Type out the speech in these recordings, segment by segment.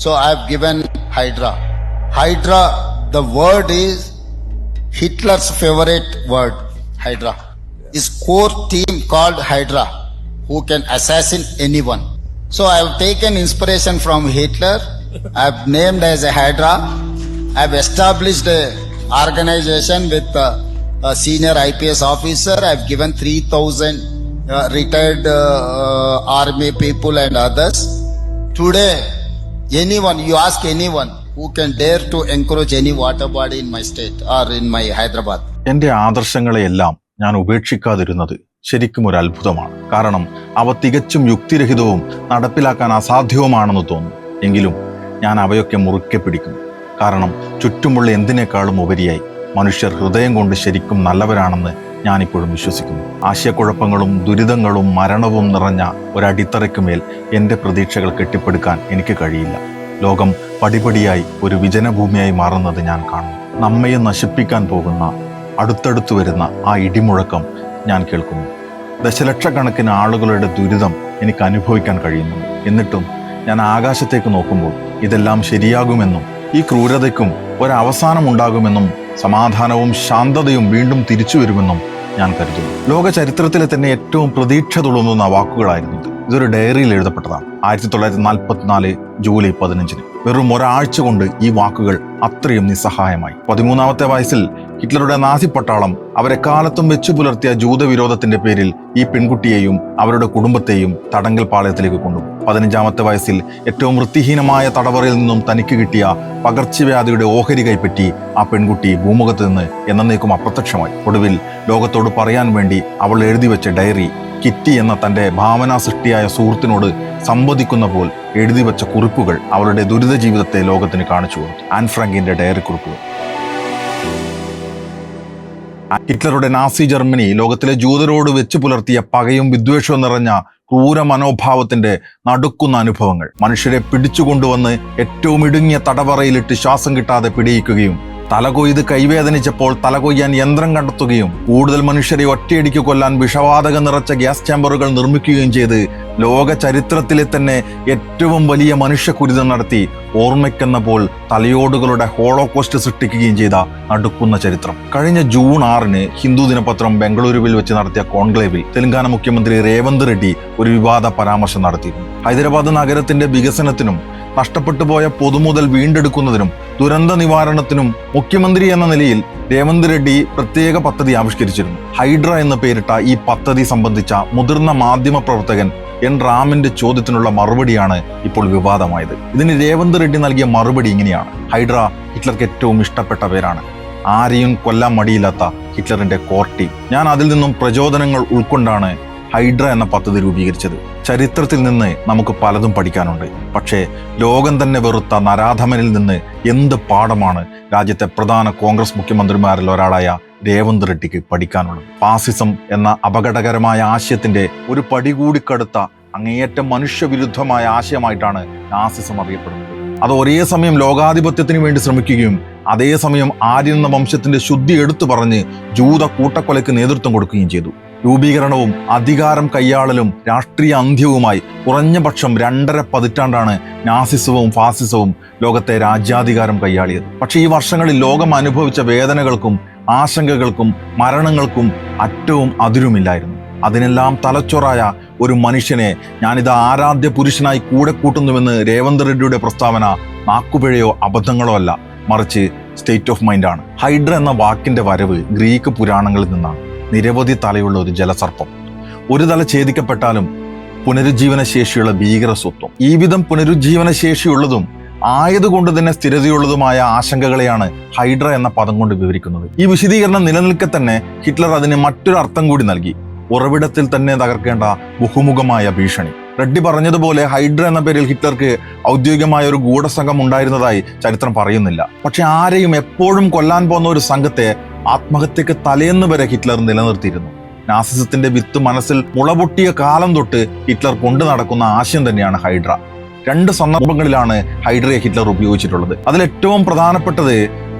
So I have given Hydra. Hydra, the word is Hitler's favorite word, Hydra. His core team called Hydra, who can assassinate anyone. So I have taken inspiration from Hitler. I have named as a Hydra. I have established a organization with a senior IPS officer. I have given 3,000 retired army people and others. Today, anyone, you ask anyone who can dare to encourage any water body in my state or in my Hyderabad. എന്റെ ആദർശങ്ങളെയെല്ലാം ഞാൻ ഉപേക്ഷിക്കാതിരുന്നത് ശരിക്കും ഒരു അത്ഭുതമാണ്. കാരണം അവ തികച്ചും യുക്തിരഹിതവും നടപ്പിലാക്കാൻ അസാധ്യവുമാണെന്ന് തോന്നുന്നു. എങ്കിലും ഞാൻ അവയൊക്കെ മുറുക്കെ പിടിക്കുന്നു. കാരണം ചുറ്റുമുള്ള എന്തിനേക്കാളും ഉപരിയായി മനുഷ്യർ ഹൃദയം കൊണ്ട് ശരിക്കും നല്ലവരാണെന്ന് ഞാനിപ്പോഴും വിശ്വസിക്കുന്നു. ആശയക്കുഴപ്പങ്ങളും ദുരിതങ്ങളും മരണവും നിറഞ്ഞ ഒരടിത്തറയ്ക്കുമേൽ എൻ്റെ പ്രതീക്ഷകൾ കെട്ടിപ്പടുക്കാൻ എനിക്ക് കഴിയില്ല. ലോകം പടിപടിയായി ഒരു വിജനഭൂമിയായി മാറുന്നത് ഞാൻ കാണുന്നു. നമ്മയെ നശിപ്പിക്കാൻ പോകുന്ന അടുത്തടുത്ത് വരുന്ന ആ ഇടിമുഴക്കം ഞാൻ കേൾക്കുന്നു. ദശലക്ഷക്കണക്കിന് ആളുകളുടെ ദുരിതം എനിക്ക് അനുഭവിക്കാൻ കഴിയുന്നുണ്ട്. എന്നിട്ടും ഞാൻ ആകാശത്തേക്ക് നോക്കുമ്പോൾ ഇതെല്ലാം ശരിയാകുമെന്നും ഈ ക്രൂരതയ്ക്കും ഒരവസാനം ഉണ്ടാകുമെന്നും സമാധാനവും ശാന്തതയും വീണ്ടും തിരിച്ചു വരുമെന്നും ഞാൻ കരുതുന്നു. ലോക ചരിത്രത്തിലെ തന്നെ ഏറ്റവും പ്രതീക്ഷ തുളുമ്പുന്ന വാക്കുകളായിരുന്നു ഇത്. ഇതൊരു ഡയറിയിൽ എഴുതപ്പെട്ടതാണ്. 1944 ജൂലൈ 15. വെറും ഒരാഴ്ച കൊണ്ട് ഈ വാക്കുകൾ അത്രയും നിസ്സഹായമായി. 13ാമത്തെ വയസ്സിൽ ഹിറ്റ്ലറുടെ നാസി പട്ടാളം അവരെക്കാലത്തും വെച്ചു പുലർത്തിയ ജൂതവിരോധത്തിന്റെ പേരിൽ ഈ പെൺകുട്ടിയെയും അവരുടെ കുടുംബത്തെയും തടങ്കൽ പാളയത്തിലേക്ക് കൊണ്ടുപോയി. 15ാമത്തെ വയസ്സിൽ ഏറ്റവും വൃത്തിഹീനമായ തടവറയിൽ നിന്നും തനിക്ക് കിട്ടിയ പകർച്ചവ്യാധിയുടെ ഓഹരി കൈപ്പറ്റി ആ പെൺകുട്ടി ഭൂമുഖത്ത് നിന്ന് എന്നേക്കും അപ്രത്യക്ഷമായി. ഒടുവിൽ ലോകത്തോട് പറയാൻ വേണ്ടി അവൾ എഴുതി വെച്ച ഡയറി കിറ്റി എന്ന തന്റെ ഭാവനാ സൃഷ്ടിയായ സുഹൃത്തിനോട് സംവദിക്കുന്ന പോൽ എഴുതി വെച്ച കുറിപ്പുകൾ അവളുടെ ദുരിത ജീവിതത്തെ ലോകത്തിന് കാണിച്ചു കൊടുത്തു. ആൻ ഫ്രാങ്കിന്റെ ഡയറി കുറിപ്പുകൾ. ഹിറ്റ്ലറുടെ നാസി ജർമ്മനി ലോകത്തിലെ ജൂതരോട് വെച്ച് പുലർത്തിയ പകയും വിദ്വേഷവും നിറഞ്ഞ ക്രൂര മനോഭാവത്തിന്റെ നടുക്കുന്ന അനുഭവങ്ങൾ. മനുഷ്യരെ പിടിച്ചുകൊണ്ടുവന്ന് ഏറ്റവും ഇടുങ്ങിയ തടവറയിലിട്ട് ശ്വാസം കിട്ടാതെ പിടിയിക്കുകയും തലകൊയ്ത് കൈവേദനിച്ചപ്പോൾ തലകൊയ്യാൻ യന്ത്രം കണ്ടെത്തുകയും കൂടുതൽ മനുഷ്യരെ ഒറ്റയടിക്ക് കൊല്ലാൻ വിഷവാതകം നിറച്ച ഗ്യാസ് ചാമ്പറുകൾ നിർമ്മിക്കുകയും ചെയ്ത് ലോക ചരിത്രത്തിലെ തന്നെ ഏറ്റവും വലിയ മനുഷ്യക്കുരിതം നടത്തി ഓർമ്മയ്ക്കെന്ന പോൽ തലയോടുകളുടെ ഹോളോകോസ്റ്റ് സൃഷ്ടിക്കുകയും ചെയ്ത നടുക്കുന്ന ചരിത്രം. കഴിഞ്ഞ ജൂൺ 6 ഹിന്ദു ദിനപത്രം ബംഗളൂരുവിൽ വെച്ച് നടത്തിയ കോൺക്ലേവിൽ തെലങ്കാന മുഖ്യമന്ത്രി രേവന്ത് റെഡ്ഡി ഒരു വിവാദ പരാമർശം നടത്തിയിരുന്നു. ഹൈദരാബാദ് നഗരത്തിന്റെ വികസനത്തിനും നഷ്ടപ്പെട്ടു പോയ പൊതുമുതൽ വീണ്ടെടുക്കുന്നതിനും ദുരന്ത നിവാരണത്തിനും മുഖ്യമന്ത്രി എന്ന നിലയിൽ രേവന്ത് റെഡ്ഡി പ്രത്യേക പദ്ധതി ആവിഷ്കരിച്ചിരുന്നു. ഹൈഡ്ര എന്ന് പേരിട്ട ഈ പദ്ധതി സംബന്ധിച്ച മുതിർന്ന മാധ്യമ പ്രവർത്തകൻ എൻ റാമിന്റെ ചോദ്യത്തിനുള്ള മറുപടിയാണ് ഇപ്പോൾ വിവാദമായത്. ഇതിന് രേവന്ത് റെഡ്ഡി നൽകിയ മറുപടി ഇങ്ങനെയാണ്: ഹൈഡ്ര ഹിറ്റ്ലർക്ക് ഏറ്റവും ഇഷ്ടപ്പെട്ട പേരാണ്. ആരെയും കൊല്ലാൻ മടിയില്ലാത്ത ഹിറ്റ്ലറിന്റെ കോർ ടീം. ഞാൻ അതിൽ നിന്നും പ്രചോദനങ്ങൾ ഉൾക്കൊണ്ടാണ് ഹൈഡ്ര എന്ന പദ്ധതി രൂപീകരിച്ചത്. ചരിത്രത്തിൽ നിന്ന് നമുക്ക് പലതും പഠിക്കാനുണ്ട്. പക്ഷേ ലോകം തന്നെ വെറുത്ത നരാധമനിൽ നിന്ന് എന്ത് പാഠമാണ് രാജ്യത്തെ പ്രധാന കോൺഗ്രസ് മുഖ്യമന്ത്രിമാരിൽ ഒരാളായ രേവന്ത് റെഡ്ഡിക്ക് പഠിക്കാനുള്ളത്? ഫാസിസം എന്ന അപകടകരമായ ആശയത്തിന്റെ ഒരു പടി കൂടി കടുത്ത അങ്ങേയറ്റം മനുഷ്യവിരുദ്ധമായ ആശയമായിട്ടാണ് നാസിസം അറിയപ്പെടുന്നത്. അത് ഒരേ സമയം ലോകാധിപത്യത്തിന് വേണ്ടി ശ്രമിക്കുകയും അതേസമയം ആര്യൻ എന്ന വംശത്തിന്റെ ശുദ്ധി എടുത്തു പറഞ്ഞ് ജൂത കൂട്ടക്കൊലയ്ക്ക് നേതൃത്വം കൊടുക്കുകയും ചെയ്തു. രൂപീകരണവും അധികാരം കൈയാളലും രാഷ്ട്രീയ അന്ത്യവുമായി കുറഞ്ഞ പക്ഷം 2.5 പതിറ്റാണ്ടാണ് നാസിസവും ഫാസിസവും ലോകത്തെ രാജ്യാധികാരം കൈയാളിയത്. പക്ഷേ ഈ വർഷങ്ങളിൽ ലോകം അനുഭവിച്ച വേദനകൾക്കും ആശങ്കകൾക്കും മരണങ്ങൾക്കും അറ്റവും അതിരുമില്ലായിരുന്നു. അതിനെല്ലാം തലച്ചോറായ ഒരു മനുഷ്യനെ ഞാനിത് ആരാധ്യ പുരുഷനായി കൂടെ കൂട്ടുന്നുവെന്ന് രേവന്ത് റെഡ്ഡിയുടെ പ്രസ്താവന നാക്കുപിഴയോ അബദ്ധങ്ങളോ അല്ല, മറിച്ച് സ്റ്റേറ്റ് ഓഫ് മൈൻഡാണ്. ഹൈഡ്ര എന്ന വാക്കിന്റെ വരവ് ഗ്രീക്ക് പുരാണങ്ങളിൽ നിന്നാണ്. നിരവധി തലയുള്ള ഒരു ജലസർപ്പം. ഒരു തല ഛേദിക്കപ്പെട്ടാലും പുനരുജ്ജീവന ശേഷിയുള്ള ഭീകര സ്വത്വം. ഈ വിധം പുനരുജ്ജീവന ശേഷിയുള്ളതും ആയതുകൊണ്ട് തന്നെ സ്ഥിരതയുള്ളതുമായ ആശങ്കകളെയാണ് ഹൈഡ്ര എന്ന പദം കൊണ്ട് വിവരിക്കുന്നത്. ഈ വിശദീകരണം നിലനിൽക്കെ തന്നെ ഹിറ്റ്ലർ അതിന് മറ്റൊരു അർത്ഥം കൂടി നൽകി: ഉറവിടത്തിൽ തന്നെ തകർക്കേണ്ട ബഹുമുഖമായ ഭീഷണി. റെഡ്ഡി പറഞ്ഞതുപോലെ ഹൈഡ്ര എന്ന പേരിൽ ഹിറ്റ്ലർക്ക് ഔദ്യോഗികമായ ഒരു ഗൂഢസംഘം ഉണ്ടായിരുന്നതായി ചരിത്രം പറയുന്നില്ല. പക്ഷെ ആരെയും എപ്പോഴും കൊല്ലാൻ പോകുന്ന ഒരു സംഘത്തെ ആത്മഹത്യക്ക് തലേന്ന് വരെ ഹിറ്റ്ലർ നിലനിർത്തിയിരുന്നു. നാസിസത്തിന്റെ വിത്ത് മനസ്സിൽ മുളപൊട്ടിയ കാലം തൊട്ട് ഹിറ്റ്ലർ കൊണ്ടു നടക്കുന്ന ആശയം തന്നെയാണ് ഹൈഡ്ര. 2 സന്ദർഭങ്ങളിലാണ് ഹൈഡ്രയെ ഹിറ്റ്ലർ ഉപയോഗിച്ചിട്ടുള്ളത്. അതിൽ ഏറ്റവും പ്രധാനപ്പെട്ടത്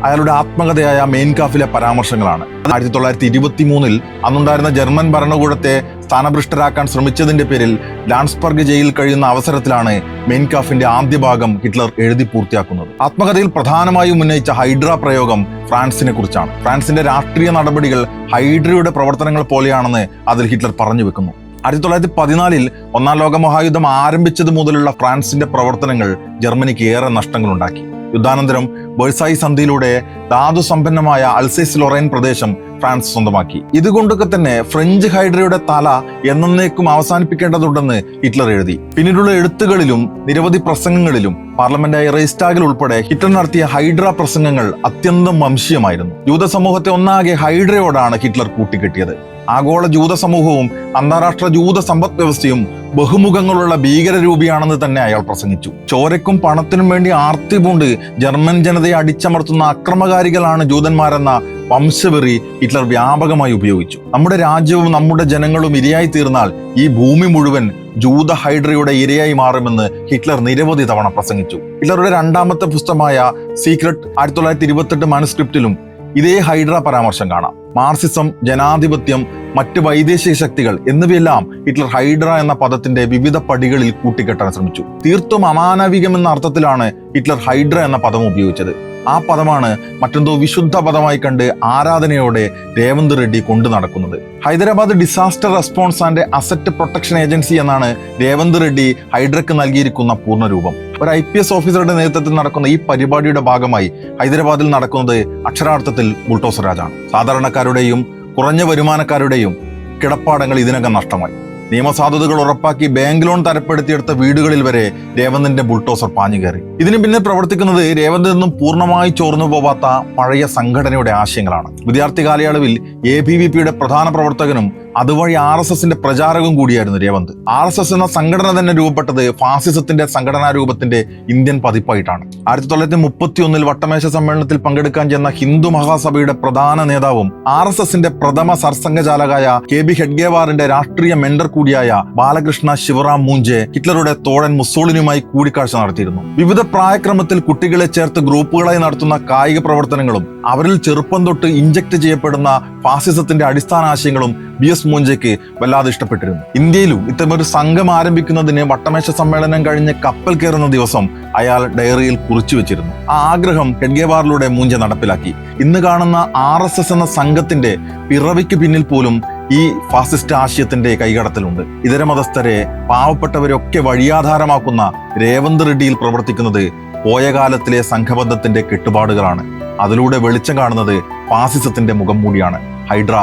അയാളുടെ ആത്മകഥയായ മെയിൻ കാഫിലെ പരാമർശങ്ങളാണ്. 1923 അന്നുണ്ടായിരുന്ന ജർമ്മൻ ഭരണകൂടത്തെ സ്ഥാനഭ്രഷ്ടരാക്കാൻ ശ്രമിച്ചതിന്റെ പേരിൽ ലാൻസ്ബർഗ് ജയിലിൽ കഴിയുന്ന അവസരത്തിലാണ് മെയിൻ കാഫിന്റെ ആദ്യ ഭാഗം ഹിറ്റ്ലർ എഴുതി പൂർത്തിയാക്കുന്നത്. ആത്മകഥയിൽ പ്രധാനമായും ഉന്നയിച്ച ഹൈഡ്ര പ്രയോഗം ഫ്രാൻസിനെ കുറിച്ചാണ്. ഫ്രാൻസിന്റെ രാഷ്ട്രീയ നടപടികൾ ഹൈഡ്രയുടെ പ്രവർത്തനങ്ങൾ പോലെയാണെന്ന് അതിൽ ഹിറ്റ്ലർ പറഞ്ഞു വെക്കുന്നു. 1914 ഒന്നാം ലോക മഹായുദ്ധം ആരംഭിച്ചത് മുതലുള്ള ഫ്രാൻസിന്റെ പ്രവർത്തനങ്ങൾ ജർമ്മനിക്ക് ഏറെ നഷ്ടങ്ങളുണ്ടാക്കി. യുദ്ധാനന്തരം വേഴ്സായി സന്ധിയിലൂടെ ധാതു സമ്പന്നമായ അൽസേസ് ലൊറൈൻ പ്രദേശം ഫ്രാൻസ് സ്വന്തമാക്കി. ഇതുകൊണ്ടൊക്കെ തന്നെ ഫ്രഞ്ച് ഹൈഡ്രയുടെ തല എന്നേക്കും അവസാനിപ്പിക്കേണ്ടതുണ്ടെന്ന് ഹിറ്റ്ലർ എഴുതി. പിന്നീടുള്ള എഴുത്തുകളിലും നിരവധി പ്രസംഗങ്ങളിലും പാർലമെന്റായ റെയ്സ്റ്റാഗിൽ ഉൾപ്പെടെ ഹിറ്റ്ലർ നടത്തിയ ഹൈഡ്ര പ്രസംഗങ്ങൾ അത്യന്തം വംശീയമായിരുന്നു. ജൂത സമൂഹത്തെ ഒന്നാകെ ഹൈഡ്രയോടാണ് ഹിറ്റ്ലർ കൂട്ടിക്കെട്ടിയത്. ആഗോള ജൂത സമൂഹവും അന്താരാഷ്ട്ര ജൂത സമ്പദ് വ്യവസ്ഥയും ബഹുമുഖങ്ങളുള്ള ഭീകരരൂപിയാണെന്ന് തന്നെ അയാൾ പ്രസംഗിച്ചു. ചോരയ്ക്കും പണത്തിനും വേണ്ടി ആർത്തി പൂണ്ട് ജർമ്മൻ ജനതയെ അടിച്ചമർത്തുന്ന അക്രമകാരികളാണ് ജൂതന്മാരെന്ന വംശവെറി ഹിറ്റ്ലർ വ്യാപകമായി ഉപയോഗിച്ചു. നമ്മുടെ രാജ്യവും നമ്മുടെ ജനങ്ങളും ഇരയായി തീർന്നാൽ ഈ ഭൂമി മുഴുവൻ ജൂത ഹൈഡ്രയുടെ ഇരയായി മാറുമെന്ന് ഹിറ്റ്ലർ നിരവധി തവണ പ്രസംഗിച്ചു. ഹിറ്റ്ലറുടെ രണ്ടാമത്തെ പുസ്തകമായ സീക്രട്ട് 1928 മാനുസ്ക്രിപ്റ്റിലും ഇതേ ഹൈഡ്ര പരാമർശം കാണാം. മാർസിസം, ജനാധിപത്യം, മറ്റ് വൈദേശിക ശക്തികൾ എന്നിവയെല്ലാം ഹിറ്റ്ലർ ഹൈഡ്ര എന്ന പദത്തിന്റെ വിവിധ പടികളിൽ കൂട്ടിക്കെട്ടാൻ ശ്രമിച്ചു. തീർത്തും അമാനവികമെന്ന അർത്ഥത്തിലാണ് ഹിറ്റ്ലർ ഹൈഡ്ര എന്ന പദം ഉപയോഗിച്ചത്. ആ പദമാണ് മറ്റെന്തോ വിശുദ്ധ പദമായി കണ്ട് ആരാധനയോടെ രേവന്ത് റെഡ്ഡി കൊണ്ടു നടക്കുന്നത്. Hyderabad disaster response and asset protection agency എന്നാണ് രേവന്ത് റെഡ്ഡി ഹൈഡ്രക്ക് നൽകിയിരിക്കുന്ന പൂർണ്ണരൂപം. ഒരു IPS ഓഫീസറുടെ നേതൃത്വത്തിൽ നടക്കുന്ന ഈ പരിപാടിയുടെ ഭാഗമായി ഹൈദരാബാദിൽ നടക്കുന്നത് അക്ഷരാർത്ഥത്തിൽ ബുൾഡോസർ രാജാണ്. സാധാരണക്കാരുടെയും കുറഞ്ഞ വരുമാനക്കാരുടെയും കിടപ്പാടങ്ങൾ ഇതിനകം നഷ്ടമായി. നിയമസാധുതകൾ ഉറപ്പാക്കി ബാങ്ക് ലോൺ തരപ്പെടുത്തിയെടുത്ത വീടുകളിൽ വരെ രേവന്തിന്റെ ബുൾഡോസർ പാഞ്ഞു കയറി. ഇതിന് പിന്നിൽ പ്രവർത്തിക്കുന്നത് രേവന്തിൽ നിന്നും പൂർണ്ണമായി ചോർന്നു പോവാത്ത പഴയ സംഘടനയുടെ ആശയങ്ങളാണ്. വിദ്യാർത്ഥി കാലയളവിൽ ABVPയുടെ പ്രധാന പ്രവർത്തകനും അതുവഴി RSSന്റെ പ്രചാരകവും കൂടിയായിരുന്നു രേവന്ത്. RSS എന്ന സംഘടന തന്നെ രൂപപ്പെട്ടത് ഫാസിസത്തിന്റെ സംഘടനാ രൂപത്തിന്റെ ഇന്ത്യൻ പതിപ്പായിട്ടാണ്. 1931 വട്ടമേശ സമ്മേളനത്തിൽ പങ്കെടുക്കാൻ ചെന്ന ഹിന്ദു മഹാസഭയുടെ പ്രധാന നേതാവും RSSന്റെ പ്രഥമ സർസംഘചാലകായ KB ഹെഡ്ഗേവാറിന്റെ രാഷ്ട്രീയ മെന്റർ കൂടിയായ ബാലകൃഷ്ണ ശിവറാം മൂഞ്ചെ ഹിറ്റ്ലറുടെ തോഴൻ മുസോളിനിയുമായി കൂടിക്കാഴ്ച നടത്തിയിരുന്നു. വിവിധ പ്രായക്രമത്തിൽ കുട്ടികളെ ചേർത്ത് ഗ്രൂപ്പുകളായി നടത്തുന്ന കായിക പ്രവർത്തനങ്ങളും അവരിൽ ചെറുപ്പം തൊട്ട് ഇഞ്ചക്ട് ചെയ്യപ്പെടുന്ന ഫാസിസത്തിന്റെ അടിസ്ഥാന ആശയങ്ങളും BS മൂഞ്ചയ്ക്ക് വല്ലാതെ ഇഷ്ടപ്പെട്ടിരുന്നു. ഇന്ത്യയിലും ഇത്തരമൊരു സംഘം ആരംഭിക്കുന്നതിന് വട്ടമേശ സമ്മേളനം കഴിഞ്ഞ് കപ്പൽ കയറുന്ന ദിവസം അയാൾ ഡയറിയിൽ കുറിച്ചു വെച്ചിരുന്നു. ആ ആഗ്രഹം ഹെഡ്ഗേവാറിലൂടെ മൂഞ്ച നടപ്പിലാക്കി. ഇന്ന് കാണുന്ന RSS എന്ന സംഘത്തിന്റെ പിറവിക്ക് പിന്നിൽ പോലും ഈ ഫാസിസ്റ്റ് ആശയത്തിന്റെ കൈകടത്തലുണ്ട്. ഇതര മതസ്ഥരെ, പാവപ്പെട്ടവരൊക്കെ വഴിയാധാരമാക്കുന്ന രേവന്ത് റെഡ്ഡിയിൽ പ്രവർത്തിക്കുന്നത് പോയ കാലത്തിലെ സംഘബന്ധത്തിന്റെ കെട്ടുപാടുകളാണ്. അതിലൂടെ വെളിച്ചം കാണുന്നത് ഫാസിസത്തിന്റെ മുഖം മൂടിയാണ്. ഹൈഡ്ര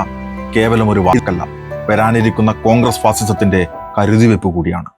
കേവലം ഒരു വാക്കല്ല, വരാനിരിക്കുന്ന കോൺഗ്രസ് ഫാസിസത്തിന്റെ കരുതിവെപ്പ് കൂടിയാണ്.